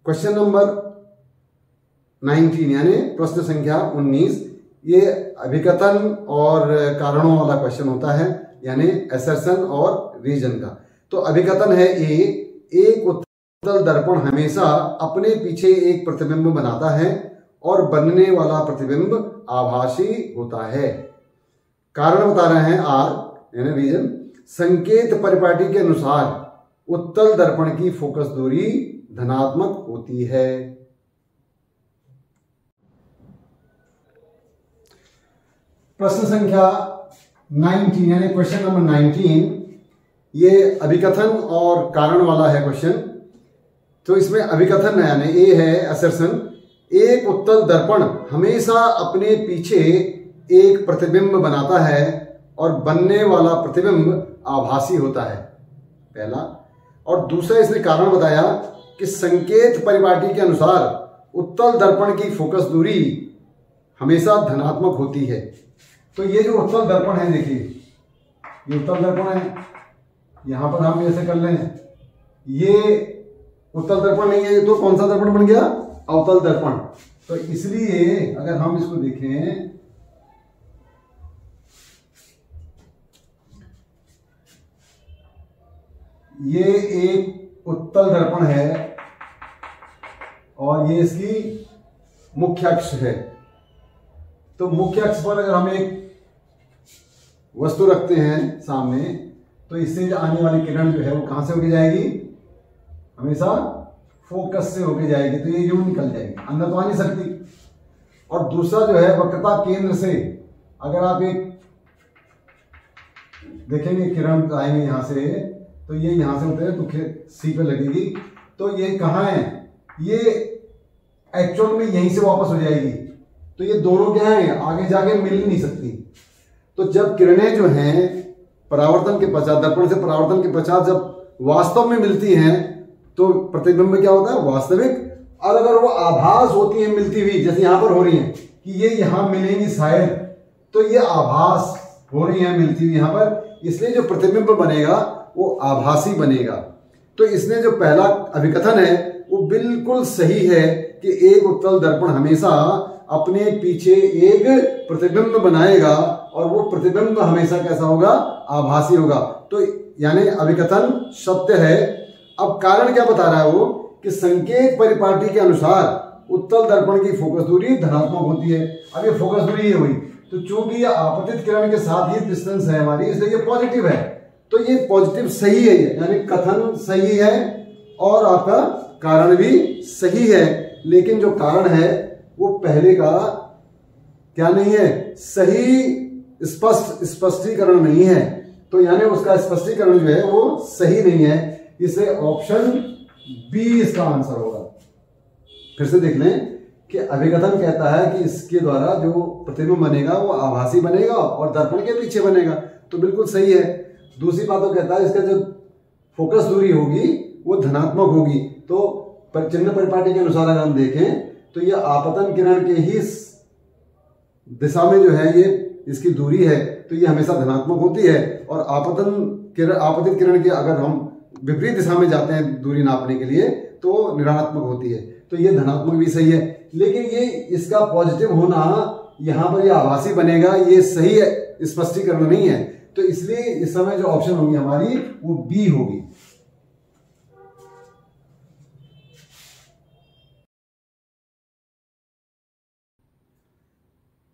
Question number 19 यानी प्रश्न संख्या 19, ये अभिकथन और कारणों वाला क्वेश्चन होता है, यानी असर्शन और रीजन का। तो अभिकथन है ए, एक उत्तल दर्पण हमेशा अपने पीछे एक प्रतिबिंब बनाता है और बनने वाला प्रतिबिंब आभासी होता है। कारण बता रहे हैं आर यानी रीजन, संकेत परिपाटी के अनुसार उत्तल दर्पण की फोकस दूरी धनात्मक होती है। प्रश्न संख्या 19 यानी क्वेश्चन नंबर 19, ये अभिकथन और कारण वाला है क्वेश्चन। तो इसमें अभिकथन यानी ए है असर्शन, एक उत्तल दर्पण हमेशा अपने पीछे एक प्रतिबिंब बनाता है और बनने वाला प्रतिबिंब आभासी होता है, पहला। और दूसरा इसने कारण बताया कि संकेत परिपाटी के अनुसार उत्तल दर्पण की फोकस दूरी हमेशा धनात्मक होती है। तो ये जो उत्तल दर्पण है, देखिए ये उत्तल दर्पण है, यहां पर हम ऐसे कर लें, ये उत्तल दर्पण नहीं है, तो कौन सा दर्पण बन गया? अवतल दर्पण। तो इसलिए अगर हम इसको देखें, ये एक उत्तल दर्पण है और ये इसकी मुख्य अक्ष है। तो मुख्य अक्ष पर अगर हम एक वस्तु रखते हैं सामने, तो इससे जो आने वाली किरण जो है वो कहां से होके जाएगी? हमेशा फोकस से होके जाएगी। तो ये यूं निकल जाएगी, अंदर तो आ नहीं सकती। और दूसरा जो है वक्रता केंद्र से, अगर आप एक देखेंगे किरण आएंगे यहां से, तो ये यहां से होते हैं तो सी पे लगेगी। तो ये कहां है? ये एक्चुअल में यहीं से वापस हो जाएगी। तो ये दोनों क्या है? आगे जाके मिल ही नहीं सकती। तो जब किरणें जो हैं परावर्तन के पश्चात, दर्पण से परावर्तन के पश्चात जब वास्तव में मिलती हैं, तो प्रतिबिंब क्या होता है? वास्तविक। और अगर वो आभास होती है मिलती हुई, जैसे यहां पर हो रही है कि ये यहां मिलेंगी शायद, तो ये आभास हो रही है मिलती हुई यहां पर, इसलिए जो प्रतिबिंब बनेगा वो आभासी बनेगा। तो इसने जो पहला अभिकथन है वो बिल्कुल सही है कि एक उत्तल दर्पण हमेशा अपने पीछे एक प्रतिबिंब बनाएगा और वो प्रतिबिंब हमेशा कैसा होगा? आभासी होगा। तो यानी अभिकथन सत्य है। अब कारण क्या बता रहा है वो? कि संकेत परिपाटी के अनुसार उत्तल दर्पण की फोकस दूरी धनात्मक होती है। अब ये फोकस दूरी ये हुई, तो चूंकि ये आपतित किरण के साथ ही डिस्टेंस है हमारी, इसलिए ये पॉजिटिव है। तो ये पॉजिटिव सही है, यानी कथन सही है और आपका कारण भी सही है। लेकिन जो कारण है वो पहले का क्या नहीं है? सही स्पष्टीकरण नहीं है। तो यानी उसका स्पष्टीकरण जो है वो सही नहीं है। इसे ऑप्शन बी इसका आंसर होगा। फिर से देख लें कि अभिकथन कहता है कि इसके द्वारा जो प्रतिबिंब बनेगा वो आभासी बनेगा और दर्पण के पीछे बनेगा, तो बिल्कुल सही है। दूसरी बात तो कहता है इसका जो फोकस दूरी होगी वो धनात्मक होगी। तो चिन्ह परिपाटी के अनुसार अगर हम देखें तो ये आपतन किरण के ही दिशा में जो है ये इसकी दूरी है, तो ये हमेशा धनात्मक होती है। और आपतित किरण के अगर हम विपरीत दिशा में जाते हैं दूरी नापने के लिए, तो ऋणात्मक होती है। तो ये धनात्मक भी सही है। लेकिन ये इसका पॉजिटिव होना, यहां पर ये आभासी बनेगा, ये सही है, स्पष्टीकरण नहीं है। तो इसलिए इस समय जो ऑप्शन होगी हमारी वो बी होगी।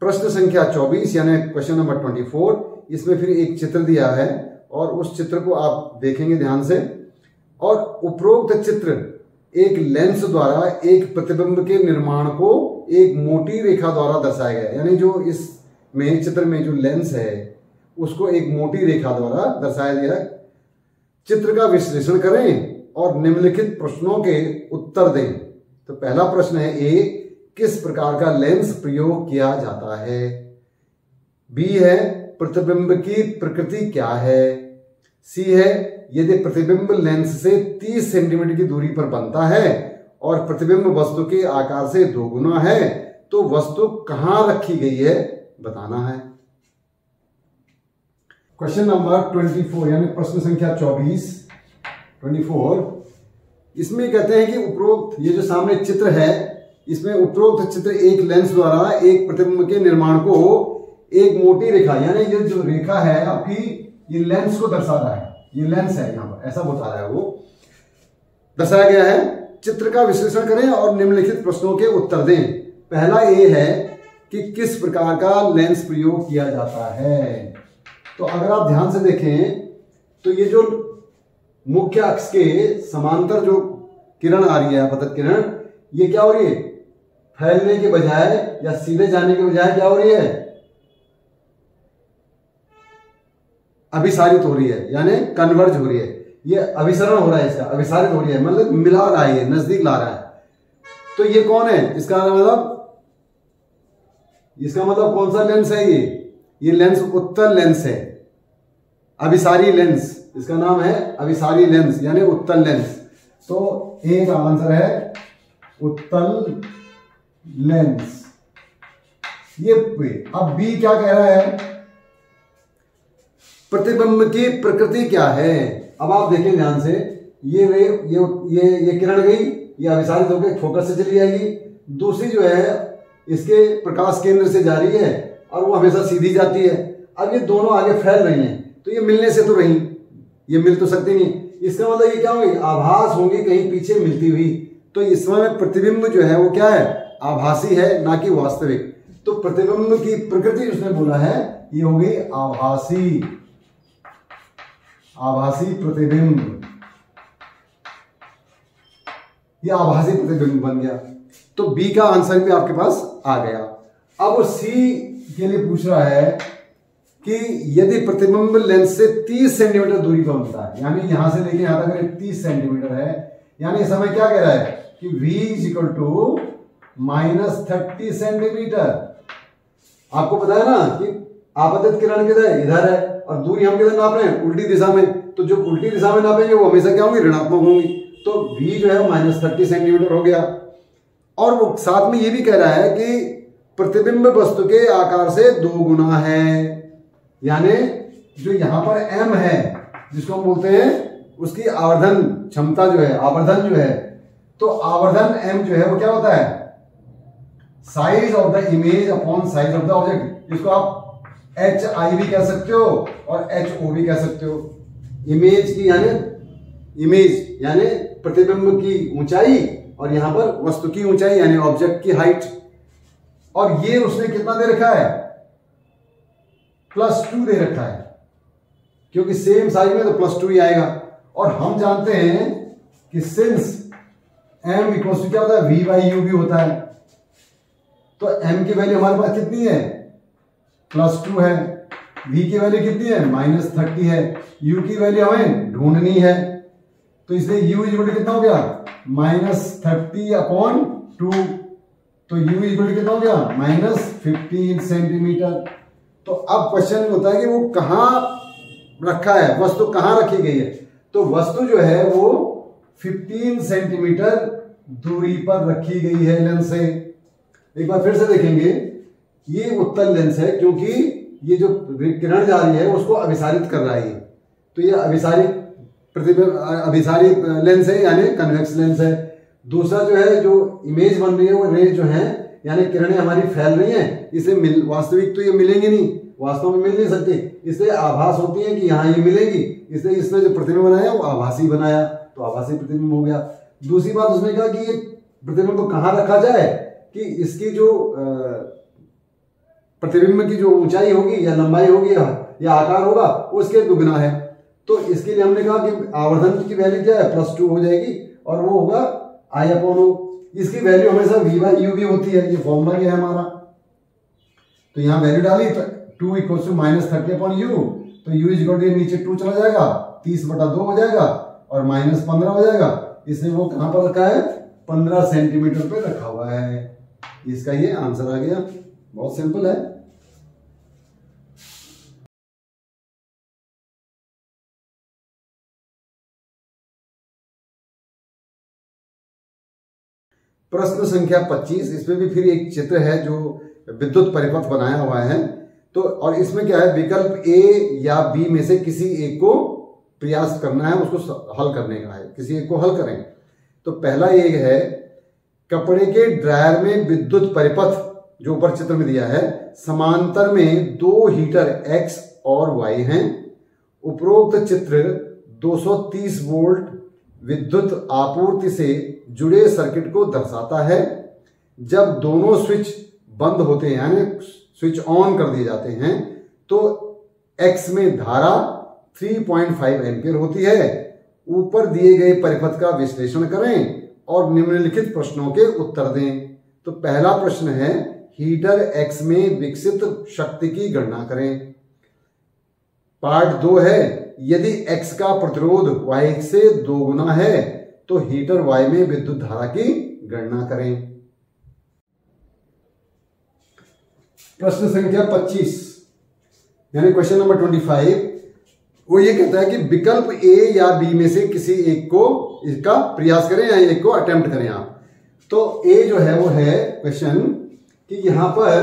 प्रश्न संख्या 24 यानी क्वेश्चन नंबर 24, इसमें फिर एक चित्र दिया है और उस चित्र को आप देखेंगे ध्यान से। और उपरोक्त चित्र एक लेंस द्वारा एक प्रतिबिंब के निर्माण को एक मोटी रेखा द्वारा दर्शाया गया है। यानी जो इसमें चित्र में जो लेंस है उसको एक मोटी रेखा द्वारा दर्शाया गया है। चित्र का विश्लेषण करें और निम्नलिखित प्रश्नों के उत्तर दें। तो पहला प्रश्न है ए, किस प्रकार का लेंस प्रयोग किया जाता है? बी है, प्रतिबिंब की प्रकृति क्या है? सी है, यदि प्रतिबिंब लेंस से 30 सेंटीमीटर की दूरी पर बनता है और प्रतिबिंब वस्तु के आकार से दोगुना है, तो वस्तु कहां रखी गई है बताना है। क्वेश्चन नंबर 24 यानी प्रश्न संख्या 24, इसमें कहते हैं कि उपरोक्त ये जो सामने चित्र है, इसमें उपरोक्त चित्र एक लेंस द्वारा एक प्रतिबिंब के निर्माण को एक मोटी रेखा, यानी ये जो रेखा है आपकी, ये लेंस को दर्शा रहा है, ये लेंस है यहां पर, ऐसा बता रहा है, वो दर्शाया गया है। चित्र का विश्लेषण करें और निम्नलिखित प्रश्नों के उत्तर दें। पहला ये है कि किस प्रकार का लेंस प्रयोग किया जाता है। तो अगर आप ध्यान से देखें तो ये जो मुख्य अक्ष के समांतर जो किरण आ रही है, आपतन किरण, ये क्या हो रही है, फैलने के बजाय या सीधे जाने के बजाय क्या हो रही है, अभिसारित हो रही है, यानी कन्वर्ज हो रही है। ये अभिसरण हो रहा है, इसका अभिसारित हो रही है, मतलब मिला रहा है, नजदीक ला रहा है। तो ये कौन है, इसका मतलब कौन सा लेंस है, ये लेंस उत्तल लेंस है, अभिसारी लेंस, इसका नाम है अभिसारी लेंस यानी उत्तल लेंस। तो ए का आंसर है उत्तल लेंस। ये अब बी क्या कह रहा है, प्रतिबिंब की प्रकृति क्या है। अब आप देखें ध्यान से, ये किरण गई, ये अभिसारित होकर फोकस से चली जाएगी, दूसरी जो है इसके प्रकाश केंद्र से जा रही है और वो हमेशा सीधी जाती है। अब ये दोनों आगे फैल रही हैं, तो ये मिलने से तो रही, ये मिल तो सकती नहीं, इसका मतलब ये क्या होगी, आभास होंगी कहीं पीछे मिलती हुई। तो इसमें प्रतिबिंब जो है वो क्या है, आभासी है, ना कि वास्तविक। तो प्रतिबिंब की प्रकृति उसने बोला है ये होगी आभासी, आभासी प्रतिबिंब, ये आभासी प्रतिबिंब बन गया। तो बी का आंसर भी आपके पास आ गया। अब सी के लिए पूछ रहा है कि यदि प्रतिबिंब लेंस से 30 सेंटीमीटर दूरी पर होता है, यानी यहां से लेके यहां तक 30 सेंटीमीटर है, यानी इस समय क्या कह रहा है कि v इक्वल टू -30 सेंटीमीटर। आपको पता है ना कि आपतित किरण किधर है, इधर है, और दूरी हम किधर नाप रहे हैं, उल्टी दिशा में। तो जो उल्टी दिशा में नापेंगे वो हमेशा क्या होंगी, ऋणात्मक होंगी। तो v जो है -30 सेंटीमीटर हो गया। और वो साथ में ये भी कह रहा है कि प्रतिबिंब वस्तु के आकार से 2 गुना है, यानी जो यहां पर m है जिसको हम बोलते हैं उसकी आवर्धन क्षमता जो है, आवर्धन जो है, तो आवर्धन m जो है वो क्या होता है, size of the image upon size of the object, जिसको आप HI भी कह सकते हो और HO भी कह सकते हो। इमेज की इमेज यानी प्रतिबिंब की ऊंचाई, और यहां पर वस्तु की ऊंचाई यानी ऑब्जेक्ट की हाइट। और ये उसने कितना दे रखा है, +2 दे रखा है, क्योंकि सेम साइज में तो +2 ही आएगा। और हम जानते हैं कि सिंस m इक्वल टू क्या होता है, v/u भी होता है। तो m की वैल्यू हमारे पास कितनी है, +2 है, v की वैल्यू कितनी है, -30 है, u की वैल्यू हमें ढूंढनी है। तो इसलिए u इक्वल कितना हो गया, -30/2। तो u इक्वल कितना हो गया, -15 सेंटीमीटर। तो अब क्वेश्चन होता है कि वो कहां रखा है, वस्तु कहां रखी गई है। तो वस्तु जो है वो 15 सेंटीमीटर दूरी पर रखी गई है लेंस से। एक बार फिर से देखेंगे, ये उत्तल लेंस है क्योंकि ये जो किरण जा रही है उसको अभिसारित कर रहा है। तो ये अभिसारी लेंस है यानी कन्वेक्स लेंस है। दूसरा जो है, जो इमेज बन रही है वो रे जो है यानी किरणें हमारी फैल रही हैं, इसे वास्तविक तो ये मिलेंगी नहीं, वास्तव में मिल नहीं सकती, इसलिए आभास होती है कि यहाँ ये मिलेगी, इसलिए इसने जो प्रतिबिंब बनाया वो आभासी बनाया, तो आभासी प्रतिबिंब हो गया। दूसरी बात उसने कहा कि ये प्रतिबिंब को कहाँ रखा जाए कि इसकी जो प्रतिबिंब की जो ऊंचाई होगी या लंबाई होगी या आकार होगा उसके दुगना है। तो इसके लिए हमने कहा कि आवर्धन की वैल्यू क्या है, +2 हो जाएगी और वो होगा I/O। इसकी वैल्यू हमेशा v/u भी होती है, ये फॉर्मूला क्या है हमारा। तो यहां वैल्यू डाली तो 2 = -30/u, तो u इक्वल टू नीचे 2 चला जाएगा, 30/2 हो जाएगा और -15 हो जाएगा। इसलिए वो कहां पर रखा है, 15 सेंटीमीटर पे रखा हुआ है। इसका ये आंसर आ गया, बहुत सिंपल है। प्रश्न संख्या 25, इसमें भी फिर एक चित्र है जो विद्युत परिपथ बनाया हुआ है। तो और इसमें क्या है, विकल्प ए या बी में से किसी एक को प्रयास करना है, उसको हल करने का है, किसी एक को हल करें। तो पहला ये है, कपड़े के ड्रायर में विद्युत परिपथ जो ऊपर चित्र में दिया है, समांतर में दो हीटर X और Y हैं। उपरोक्त चित्र 230 वोल्ट विद्युत आपूर्ति से जुड़े सर्किट को दर्शाता है। जब दोनों स्विच बंद होते हैं यानी स्विच ऑन कर दिए जाते हैं तो X में धारा 3.5 एम्पीयर होती है। ऊपर दिए गए परिपथ का विश्लेषण करें और निम्नलिखित प्रश्नों के उत्तर दें। तो पहला प्रश्न है, हीटर X में विकसित शक्ति की गणना करें। पार्ट 2 है, यदि X का प्रतिरोध Y से 2 गुना है तो हीटर Y में विद्युत धारा की गणना करें। प्रश्न संख्या 25 यानी क्वेश्चन नंबर 25, वो ये कहता है कि विकल्प A या B में से किसी एक को इसका प्रयास करें या एक को अटेम्प्ट करें आप। तो A जो है वो है क्वेश्चन कि यहां पर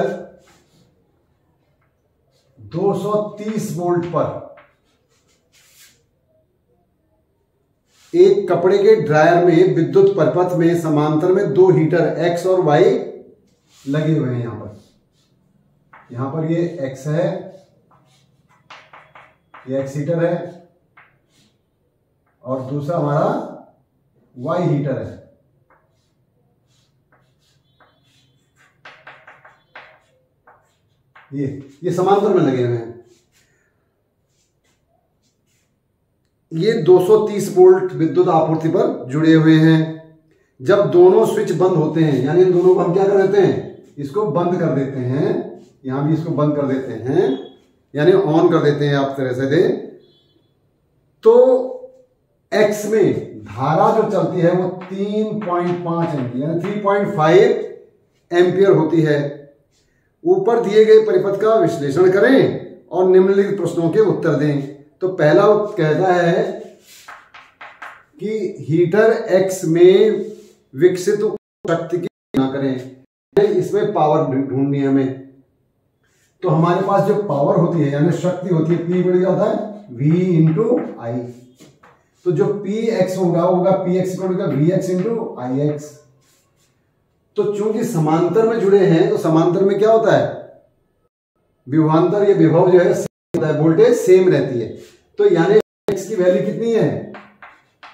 230 वोल्ट पर एक कपड़े के ड्रायर में विद्युत परिपथ में समांतर में दो हीटर X और Y लगे हुए हैं। यहां पर ये X है, ये X हीटर है और दूसरा हमारा Y हीटर है। ये समांतर में लगे हुए हैं। ये 230 वोल्ट विद्युत आपूर्ति पर जुड़े हुए हैं। जब दोनों स्विच बंद होते हैं यानी इन दोनों को हम क्या कर देते हैं, इसको बंद कर देते हैं, यहां भी इसको बंद कर देते हैं यानी ऑन कर देते हैं आप तरह से दे, तो X में धारा जो चलती है वो 3.5 एम्पीयर यानी 3.5 एम्पीयर होती है। ऊपर दिए गए परिपथ का विश्लेषण करें और निम्नलिखित प्रश्नों के उत्तर दें। तो पहला कहता है कि हीटर X में विकसित शक्ति की गणना करें। इसमें पावर ढूंढनी है हमें। तो हमारे पास जो पावर होती है यानी शक्ति होती है, P बढ़ जाता है V इंटू आई। तो जो Px होगा Px होगा Vx इंटू Ix। तो चूंकि समांतर में जुड़े हैं तो समांतर में क्या होता है, विभवांतर या विभव जो है होता है, वोल्टेज सेम रहती है। तो यानी X की वैल्यू कितनी है,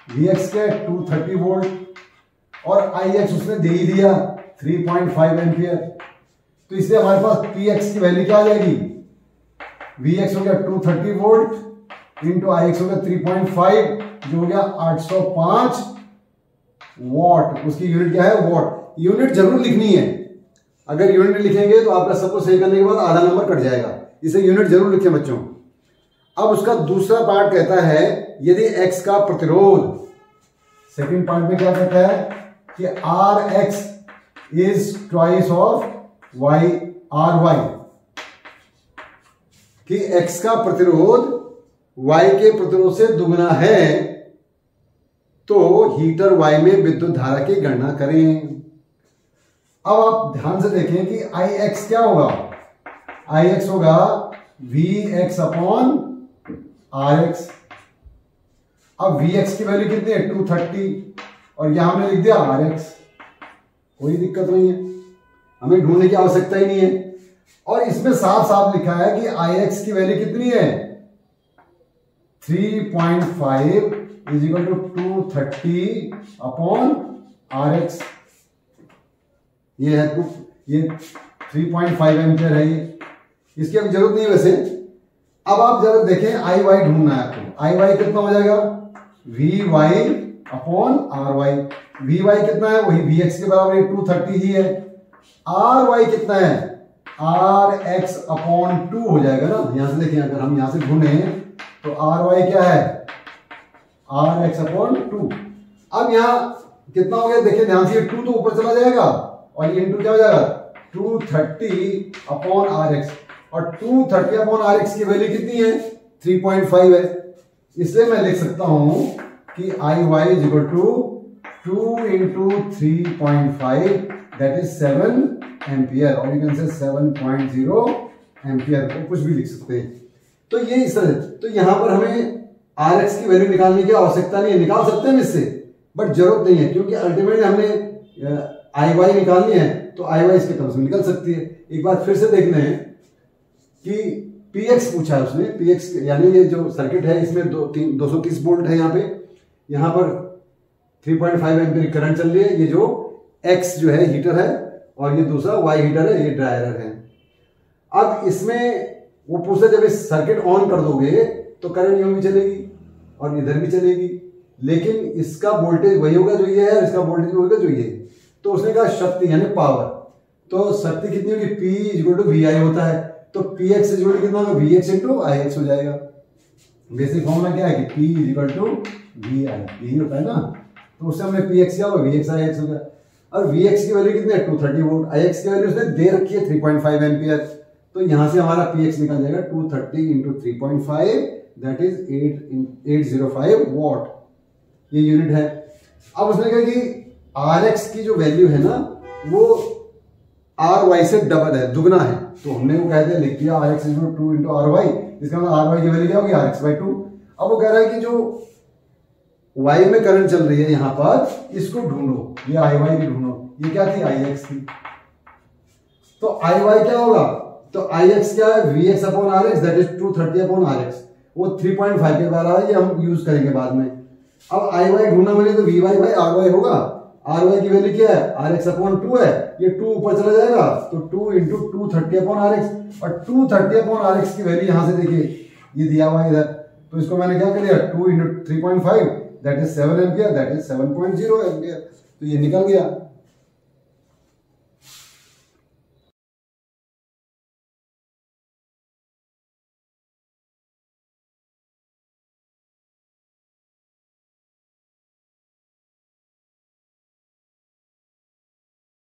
Vx के 230 वोल्ट और Ix उसने दे ही दिया 3.5 एम्पीयर। तो इसलिए हमारे पास Px की वैल्यू क्या आ जाएगी, Vx हो गया 230 वोल्ट इंटू Ix हो गया 3.5 जो हो गया 805 वॉट। उसकी यूनिट क्या है, वॉट। यूनिट जरूर लिखनी है, अगर यूनिट लिखेंगे तो आपका सब कुछ सही करने के बाद आधा नंबर कट जाएगा, इसे यूनिट जरूर लिखें बच्चों। अब उसका दूसरा पार्ट कहता है यदि X का प्रतिरोध, सेकंड पार्ट में क्या कहता है कि Rx is twice of Y Ry, कि X का प्रतिरोध Y के प्रतिरोध से दुगना है तो हीटर Y में विद्युत धारा की गणना करें। अब आप ध्यान से देखें कि Ix क्या होगा, Ix होगा Vx अपॉन Rx। अब Vx की वैल्यू कितनी है 230 और यहां हमने लिख दिया Rx, कोई दिक्कत नहीं है, हमें ढूंढने की आवश्यकता ही नहीं है। और इसमें साफ साफ लिखा है कि Ix की वैल्यू कितनी है 3.5 is equal to 230 upon Rx। ये है ये 3.5 एम्पीयर है, ये इसकी अब जरूरत नहीं है वैसे। अब आप जरा देखें आई वाई ढूंढना है आपको। आई वाई कितना हो जाएगा V Y upon R Y. V Y कितना है, वही वी एक्स के बराबर है 230 ही है। आर वाई कितना है, आर एक्स अपॉन 2 हो जाएगा ना। यहां से देखिए अगर हम यहां से ढूंढे तो आर वाई क्या है आर एक्स अपॉन 2। अब यहां कितना हो गया देखिए ध्यान से, 2 तो ऊपर चला जाएगा और ये इंटू क्या हो जाएगा 230 अपॉन आर एक्स। और 230 अपॉन आर एक्स की वैल्यू कितनी है 3.5 है। इसलिए मैं लिख सकता हूं कि I Y is equal to 2 into 3.5 that is 7 ampere, और यू कैन से 7.0 एम्पियर, तो कुछ भी लिख सकते हैं। तो ये इस तरह, तो यहां पर हमें आर एक्स की वैल्यू निकालने की आवश्यकता नहीं है, निकाल सकते हैं इससे, बट जरूरत नहीं है, क्योंकि अल्टीमेटली हमने आई वाई निकालनी है, तो आई वाई इसके टर्म्स में निकल सकती है। एक बार फिर से देखना है कि पीएक्स पूछा है उसने, पीएक्स यानी ये जो सर्किट है इसमें 230 वोल्ट है, यहाँ पर 3.5 एम्पीयर करंट चल रही है। ये जो एक्स जो है हीटर है और ये दूसरा वाई हीटर है, ये ड्रायर है। अब इसमें वो पूछता जब इस सर्किट ऑन कर दोगे तो करंट यूं भी चलेगी और इधर भी चलेगी, लेकिन इसका वोल्टेज वही होगा जो ये है और इसका वोल्टेज होगा जो ये है। तो उसने कहा शक्ति यानी पावर, तो शक्ति कितनी होगी, P इक्वल टू VI होता है, तो PX इक्वल टू कितना होगा, VX इंटू IX हो जाएगा। बेसिक फॉर्मूला क्या है कि P इक्वल टू VI, यही होता है ना। तो उससे हमने PX क्या होगा, VX IX हो गया। और VX की वैल्यू कितनी है, 230 वोल्ट, IX की वैल्यू उसने दे रखी है 3.5 एम्पियर, तो यहां से हमारा PX निकल जाएगा 230 इंटू 3.5, दैट इज 805 वॉट, ये यूनिट है। अब उसने कहा कि RX की जो वैल्यू है ना वो RY से डबल है, दुगना है, तो हमने वो कह दिया लिख दिया RX इज 2 इंटू RY, इसका मतलब RY की वैल्यू क्या होगी, RX/2। अब वो कह रहा है कि जो Y में करंट चल रही है यहां पर, इसको ढूंढो, ये IY की ढूंढो, ये क्या थी, IX थी। तो IY क्या होगा, तो IX क्या है, VX upon RX, that is 230 upon RX, वो 3.5 के बराबर है, ये हम यूज करेंगे बाद में। अब IY ढूंढना मैंने तो VY बाई RY होगा, RY की वैल्यू क्या है, RX अपॉन 2 है, ये 2 ऊपर चला जाएगा, तो 2 इंटू 230 अपॉन RX, और 230 अपॉन RX की वैल्यू यहां से देखिए ये दिया हुआ है इधर, तो इसको मैंने क्या कर लिया, 2 into 3.5 that is 7 ampere, that is 7.0 ampere, तो ये निकल गया।